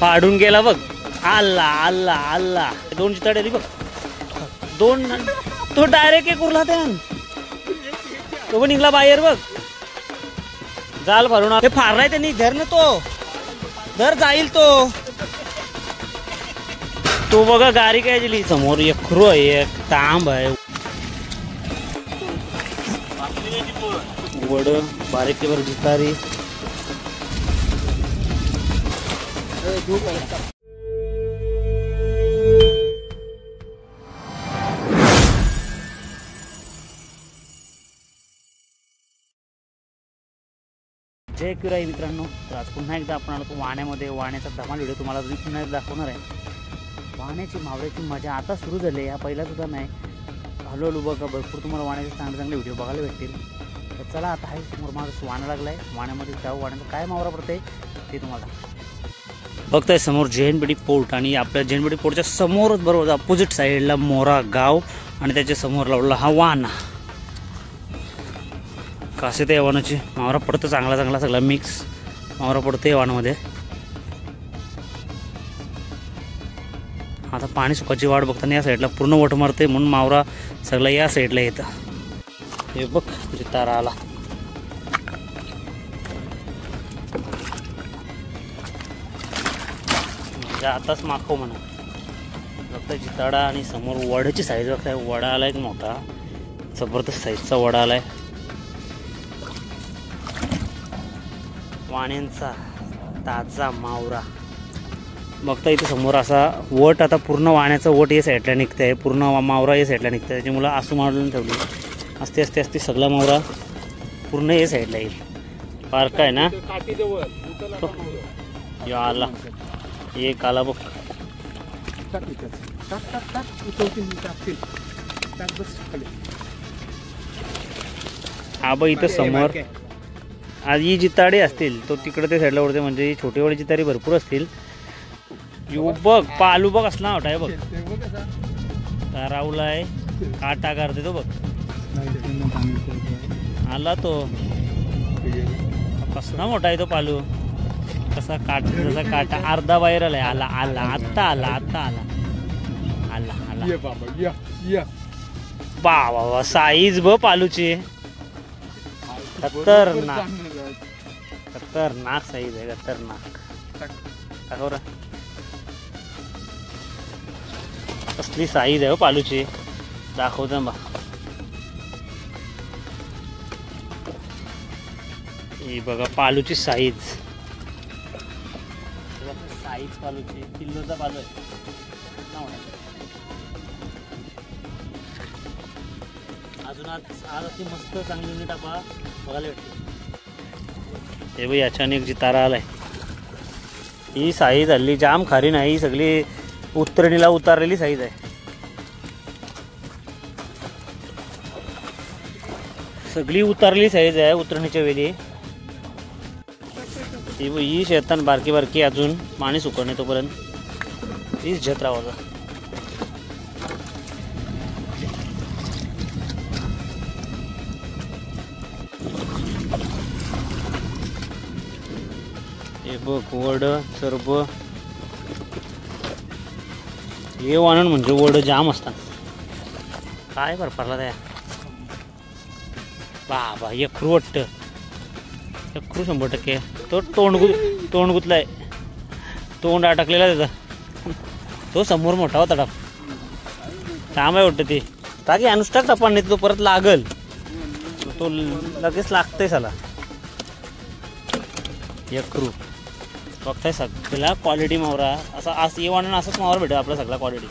पाडून गेला बघ. आल्ला आल्ला आल्ला. 2 चिताडे आली बघ. 2 तो डायरेक्ट एक उरला त्यान. तो पण निघला बाहेर बघ. जाल फारून हे फारलाय त्यांनी. धर ना तो. धर जाईल तो. तो बघा गाडी काय दिली समोर. एक खरो आहे, एक तांब आहे. वड बारीक वर जितारी. जय किराई मित्रांनो. तर आज पुन्हा एकदा आपण आलो वाण्यामध्ये. वाण्याचा धमाल व्हिडिओ तुम्हाला पुन्हा एकदा दाखवणार आहे. वाण्याची मावळ्याची मजा आता सुरू झाली आहे. पहिला सुद्धा नाही. हळूहळू बघा भरपूर तुम्हाला वाण्याचे चांगले चांगले व्हिडिओ बघायला भेटतील. तर चला आता आहे समोर माझं वाणा लागला आहे. वाण्यामध्ये जाऊ. वाण्याचं काय मावरा पडतंय ते तुम्हाला बघताय. समोर जैनबेडी पोर्ट आणि आपल्या जैनबेडी पोर्टच्या समोरच बरोबर अपोजिट साईडला मोरा गाव आणि त्याच्या समोर लावला हा वाणा. कासे ते वाणाची मावरा पडतं चांगला चांगला सगळा मिक्स मावरा पडतं या वाणामध्ये. आता पाणी सुकाची वाट बघताना या साईडला पूर्ण वट मारते म्हणून मावरा सगळा या साईडला येतं. हे बघ जितारा आला. म्हणजे आताच मागो म्हणा फक्त जिताडा. आणि समोर वड्याची साईज बघताय. वडा आलाय मोठा जबरदस्त साईजचा वडा आलाय. वाण्यांचा ताजा मावरा बघता. इथे समोर असा वट आता पूर्ण वाण्याचा वट या साईडला निघत आहे. पूर्ण मावरा या साईडला निघतं आहे. त्याच्यामुळं आसू मारून ठेवली. असते असते असते सगळा मावरा पूर्ण या साईडला येईल. पार्क आहे ना यो आला. एक आला बघ. हा बघ इथं समोर आज ही जिताडे असतील. तो तिकडे ते साईडला उडते म्हणजे छोटे वाले जितारी भरपूर असतील. यो बघ पालू बघ असला मोठा आहे बघ. तारावला आहे. काटा करते तो बघ. आला तो कसला मोठा आहे तो पालू. कसा काट जसा काटा अर्धा बाहेर आलाय. आला आला आत्ता आला आत्ता आला आला आला. बाबा साईज ब पालूची खतरनाक खतरनाक साईज आहे. खतरनाक बरं कसली साईज आहे पालूची दाखवतो बा. ही बघा पालूची साईज. साईज पालूची किल्लोचा पालू आहे. अजून आज अशी मस्त चांगली युनिट आपण बघायला भेटते. हे बघ याच्याने एक जितारा आलाय. ही साईज हल्ली जाम खारी नाही. ही सगळी उतरणीला उतारलेली साईज आहे. सगळी उतारलेली साईज आहे उतरणीच्या वेळी. ही शेतान बारकी बारकी अजून पाणी सुकणे तोपर्यंत हीच झत राहावं. हे बघ वड सरब. हे वाणण म्हणजे वड जाम असतात. काय बरं त्या बाबा यखरू वाटतं. यखरू 100%. तो तोंड गुतलाय. तोंड अटकलेला त्याचा. तो समोर मोठा होता टाप. थांब आहे वाटतं ते ताकी अनुष्ठाक टपान नाही तो परत लागल. तो लगेच लागतंय साला. यखरू बघताय सगळा क्वालिटी मावरा. असा असं ये वाणण असंच मावरा भेटेल आपला सगळा क्वालिटी.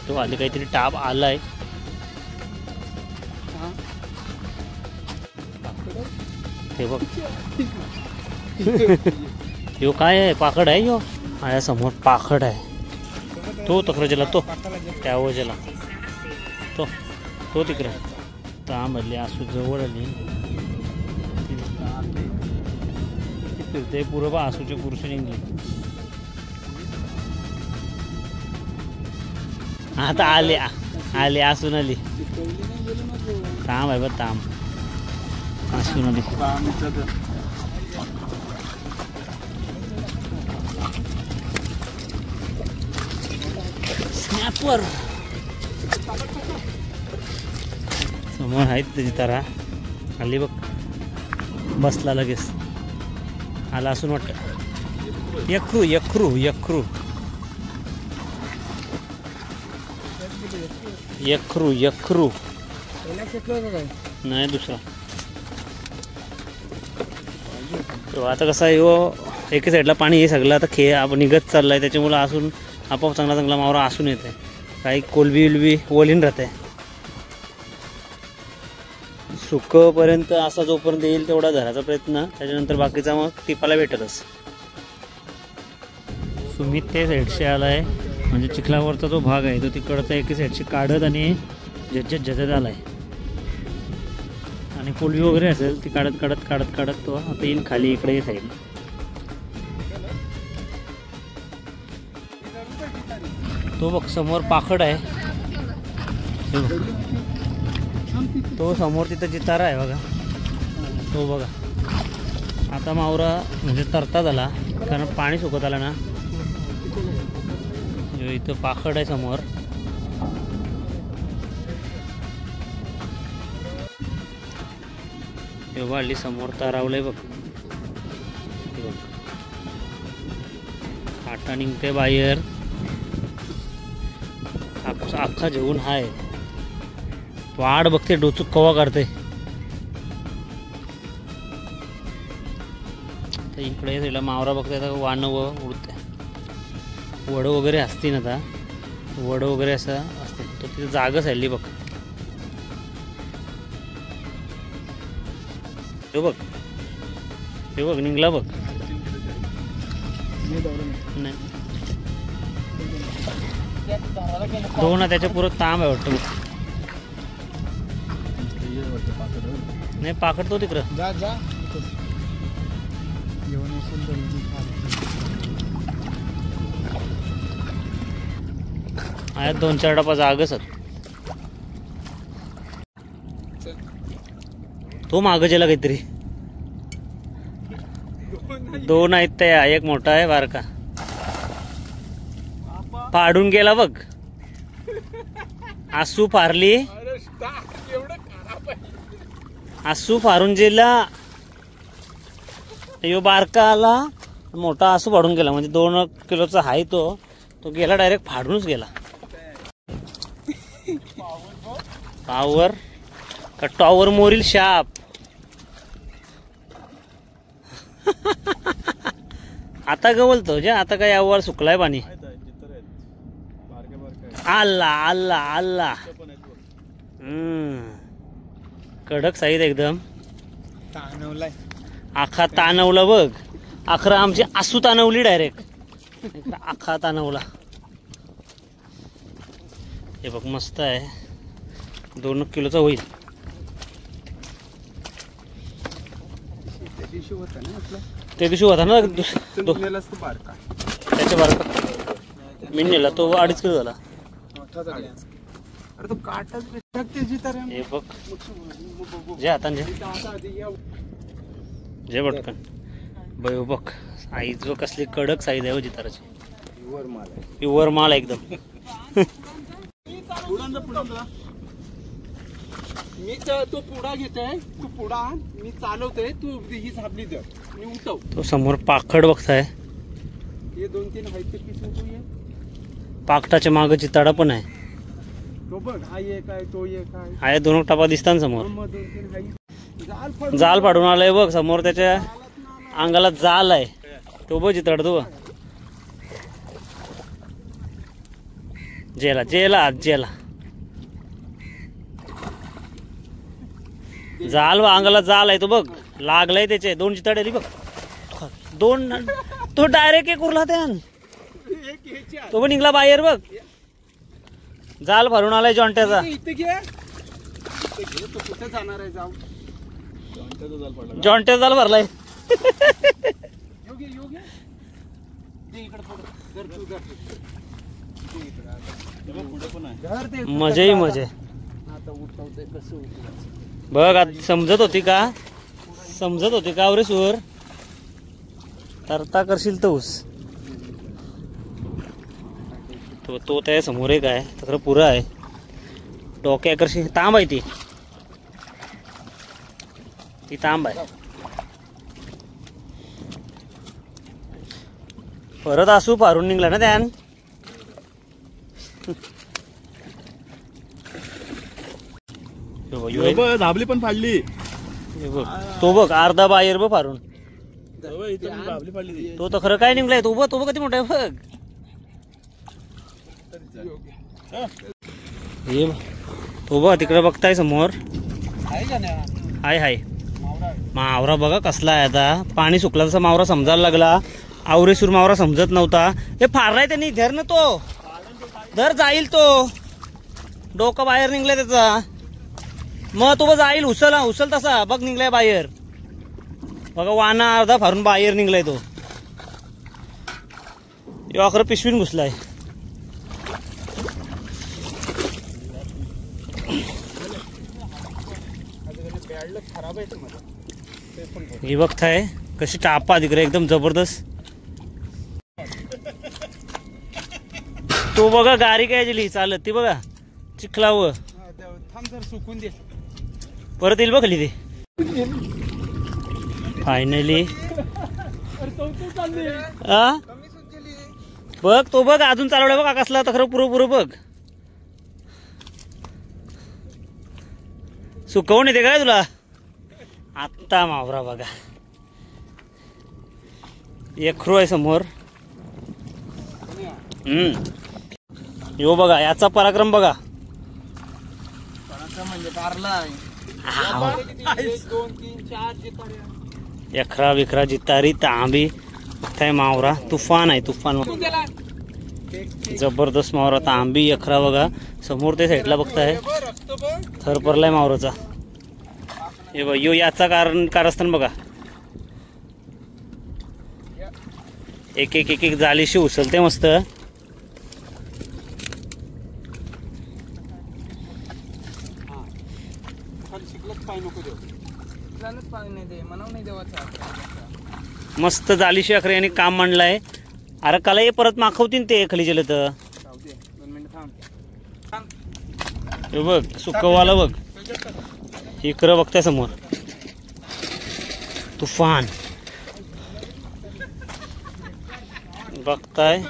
तो आधी काहीतरी टाप आलाय. हे बघ यो काय आहे. पाकड आहे यो. माझ्या समोर पाकड आहे. तो तक्राजेला तो त्या वजेला तो तिकडे तांबली आसू जवळ आली. फिरते पुरं बा आसूचे पुरुष निघले. आता आले आले आसून आली. तांब आहे बा तांब आसून आली. स्नॅपर समोर आहेत त्याची तारा आली बघ, बसला लगेच, आला असून वाटतं. यखरू यखरू यखरू यखरू यखरू नाही दुसरा. आता कसं आहे हो, एके साईडला पाणी हे सगळं आता आपण निघत चाललाय, त्याच्यामुळं असून आपोआप चांगला चांगला मावरा असून येते. काही कोलबी विलबी ओलीन राहते. सुकपर्यंत असा जोपर्यंत येईल तेवढा धरायचा प्रयत्न, त्याच्यानंतर बाकीचा मग टिपाला भेटतच. सुमित ते साईडशी आला आहे, म्हणजे चिखलावरचा जो भाग आहे तो तिकडचा एके साईडशी काढत आणि झज्जत आला आहे. आणि कोलबी वगैरे असेल ती काढत काढत काढत काढत तो आता येईल खाली इकडे साईड. तो बघ समोर पाखड आहे, तो समोर तिथं जितारा आहे बघा, तो बघा. आता मावरा म्हणजे तरता झाला कारण पाणी सुकत आलं ना. इथं पाखड आहे समोर. तेव्हा हल्ली समोर तारावलंय बघ, काटा निघते बाहेर, अख्खा जेवून हाय. वाढ बघते डोचूक कवा काढते. तर इकडे तिला मावरा बघते, आता वानं उडते. वडं वगैरे असते ना, आता वडं वगैरे असं असते, तर तिथे जागच हल्ली बघ. हे बघ, हे बघ निघला बघ. नाही दोन ना, त्याच्या पुरं तांब आहे वाटतं. नाही पाकड तो तिकडं. आहेत 2-4 डबा जागच. तो मागं गेला काहीतरी. 2 आहेत त्या, एक मोठा आहे बारका. पाडून गेला बघ, आसू फारली, आसू फारून गेला. यो बारका आला, मोठा आसू फाडून गेला. म्हणजे 2 किलोचा आहे तो गेला डायरेक्ट फाडूनच गेला. पावर का टॉवर मोरील शाप. आता गवलतो जे, आता काय यावर सुकलाय पाणी. आल्ला आल्ला आल्ला. कडक साईज एकदम, आखा ताणवला बघ. अखरा आमची आसू ताणवली डायरेक्ट, आखा ताणवला. हे बघ मस्त आहे, 2 किलोचा होईल. त्या दिवशी होता ना त्याच्या बारका मी नेला, तो 2.5 किलो झाला. हे बघ जे हातान जे पटकन बघ बघ साईज बघ कसली कडक साईज आहे हो जिताराची. प्युअर माल एकदम. मी तो पुडा घेतोय, तू पुडा मी चालवतोय, तू ही झापली दर मी उठव. तो समोर पाखड बघताय, हे 2-3 आहेत ते पिसून तू ये. पाखटाच्या मागे चिताडा पण आहे. तो बघ हा एक आहे, तो एक आहे. आहे 2 टपा दिसतात समोर. 2-3 आहे. जाल पाडून आलाय बघ समोर, त्याच्या अंगाला जाल आहे. तो बघ चिताड, तो जेला जेला जेला जाल व अंगाला जाल आहे. तो बघ लागलाय त्याचे 2 चिताड आली बघ. 2 तो डायरेक्ट एक उरला त्यान, तो पण निघला बाहेर बघ. जाल भरून आलाय जॉन्ट्याचा. जॉन्ट्याचा जाल भरलाय. मजे मजे बघ. समजत होती का, समजत होती का रे सूर. तरता करशील तोस तो त्या समोर एक आहे तर पुरं आहे डोक्या एकरशी तांब आहे ती तांब आहे. परत असू पारून निघला ना त्यान. धाबली पण फाडली. तो बघ अर्धा बाहेर बघ फारून. धाबली फाडली. तो तर खरं काय निघलाय. तो बघ किती मोठा आहे बघ. हे तो बघ तिकडे बघताय समोर. हाय मावरा बघा कसला आहे आता. पाणी सुकला तसा मावरा समजायला लागला. आवरेसूर मावरा समजत नव्हता. हे फारलाय त्यांनी. धर ना तो. धर जाईल तो. डोकं बाहेर निघलाय त्याचा. मग तो जाईल. उचल तसा बघ निघलाय बाहेर. बघा वाना अर्धा फारून बाहेर निघलाय तो. अखर पिशवीन घुसलाय. हे बघताय कशी टापा तिकडे एकदम जबरदस्त. तो बघा गाडी काय दिली चालत ती बघा चिखलावर. सुकून दे परत येईल बघली ते. फायनली बघ तो बघ अजून चालवलाय बघा कसला तर खरं पुरं बघ. सुकवून येते काय तुला. आत्ता मावरा बघा एक खरू आहे समोर. यो बघा याचा पराक्रम बघा. म्हणजे कारला 2 3 4 एकरा विकरा जितारी तांबी काय मावरा. तुफान आहे तुफान. जबरदस्त मावरा तांबी एकरा बघा समोर ते साईडला बघताय. थर पडलाय मावराचा. हे बघ यो याचा कारस्थान बघा. एक जालीशी उचलते मस्त. मस्त जालीशी अखरे यांनी काम मांडलाय. अरे काला हे परत माखवतीन ते खाली गेलं तर. हे बघ सुकवाला बघ. इकडं बघताय समोर तुफान बघताय.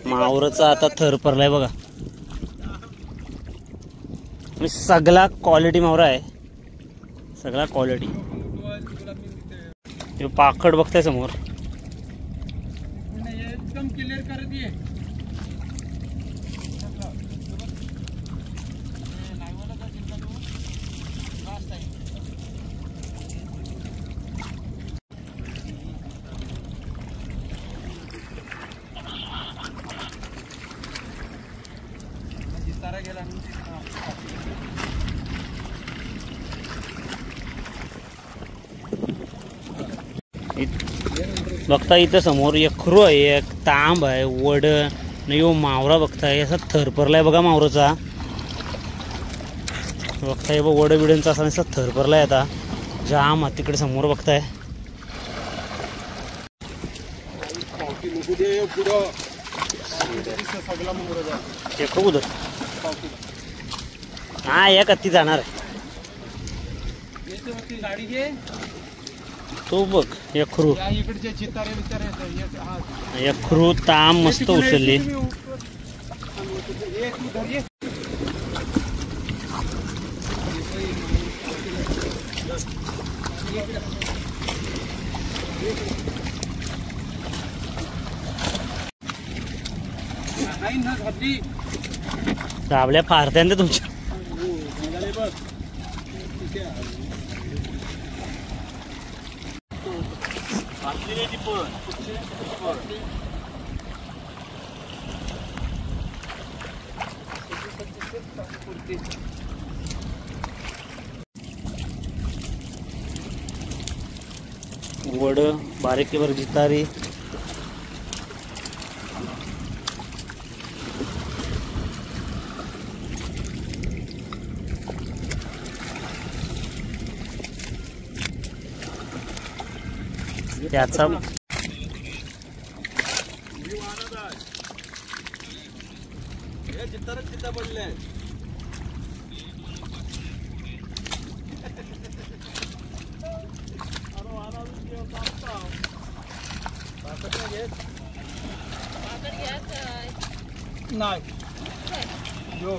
मावरचा आता थर पडलाय बघा. सगळा क्वालिटी मावरा आहे. सगळा क्वालिटी. पाखड बघताय समोर. एकदम क्लिअर कर दिए. बघता इथं समोर एक खरू आहे एक तांब आहे वड नाही. यो मावरा बघताय असा थर पडलाय बघा मावराचा. बघताय बघ वड बिड्यांचा असा थर पडलाय आता जाम. तिकडे समोर बघताय. हा एक हत्ती जाणार आहे. तो बघ यखरू यखरू ताम मस्त उचलली. साबल्या फारत्या ना तुमच्या. वड बारीकीवर जितारी. त्याचा चित्तरच चित्ता पडले नाही जो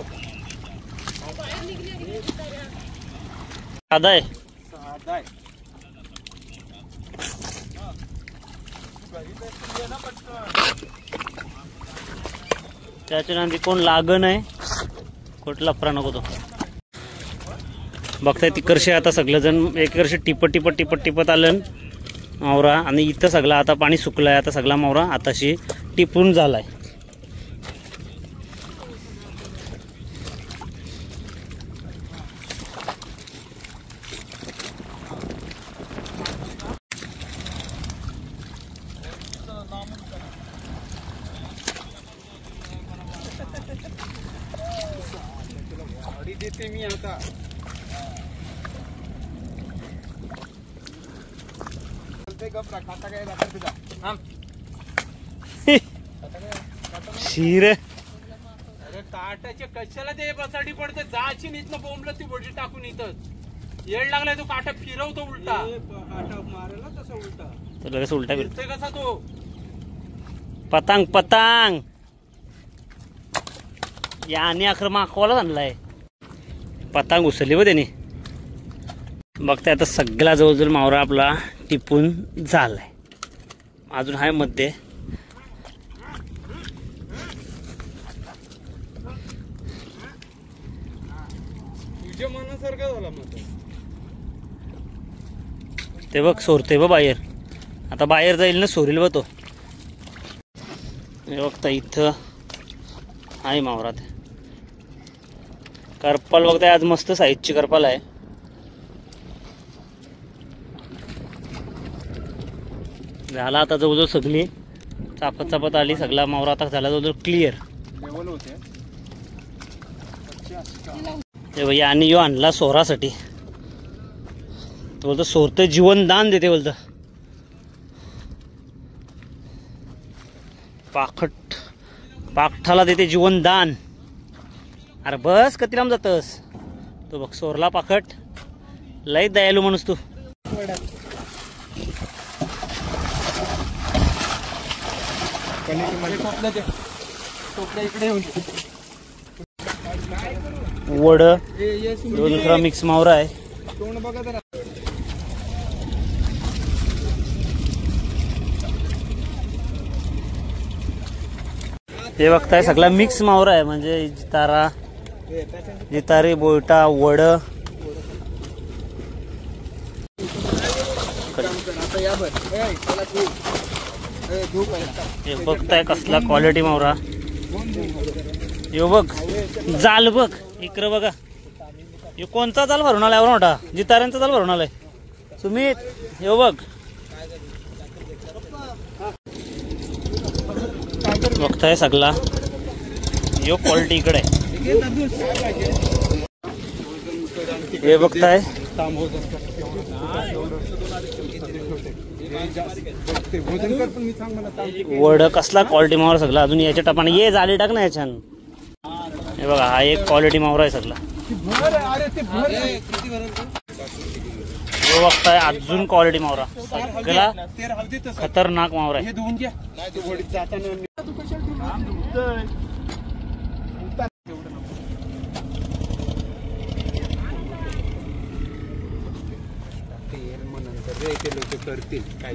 साधा आहे. साधा आहे. त्याच्या नंतर कोण लागण आहे कुठला लफरा नको तो. बघताय तिकडचे आता सगळेजण एकीकडचे टिपत आलं मावरा आणि इथं सगळं आता पाणी सुकलंय. आता सगळा मावरा आताशी टिपून झालाय. गाडी देते मी आता. खाता काय दाखल तुझा शिर अरे काटाचे कशाला ते बसाडी पडते जाची नीतनं बोंबलं ती बोटी टाकून इथं येड लागलाय तो काटा फिरवतो उलटा काटा मारेला तसा उलटा तो लगेच उलटा फिरतोय कसा तो पतंग पतंग याने अखर माखवाला आणलाय. पतंग उसरली व त्याने. बघताय आता सगळा जवळजवळ मावरा आपला टिपून झालाय. अजून आहे मध्ये तुझ्या मनासारखा झाला मग ते बघ सोरते बघ बाहेर. आता बाहेर जाईल ना सोरील बघ तो. हे बघता इथं आहे मावरात करपाल. बघताय आज मस्त साईजची करपाल आहे. झाला आता जवळजवळ सगळी चापत आली. सगळा मावरा आता झाला जवळजवळ क्लिअर. लेवल होते ते भैया आणि यो आणला सोरासाठी. तो बोलतो सोरतं जीवनदान देते बोलतं. पाखठाला देते जीवनदान. अरे बस कधी लांब जातस. तो बघ सोरला पाखट. लय दयालू माणूस तू. वड दुसरा मिक्स मावरा आहे. हे बघताय सगळा मिक्स मावरा आहे. म्हणजे जितारी बोयटा वड. हे बघताय कसला क्वालिटी मावरा. यो बघ जाल बघ इकडं बघा. यो कोणता जाल भरून आलाय मोठा. जिताऱ्यांचा जाल भरून आलाय. सुमित यो बघ. बघताय सगळा यो क्वालिटी इकडे आहे. हे बघताय वड कसला क्वालिटी मावरा सगळा. अजून याच्या टपाने ये जाली टाक ना याच्यान. हे बघा हा एक क्वालिटी मावरा आहे सगळा. हे बघताय अजून क्वालिटी मावरा सगळा खतरनाक मावरा आहे. करतील काय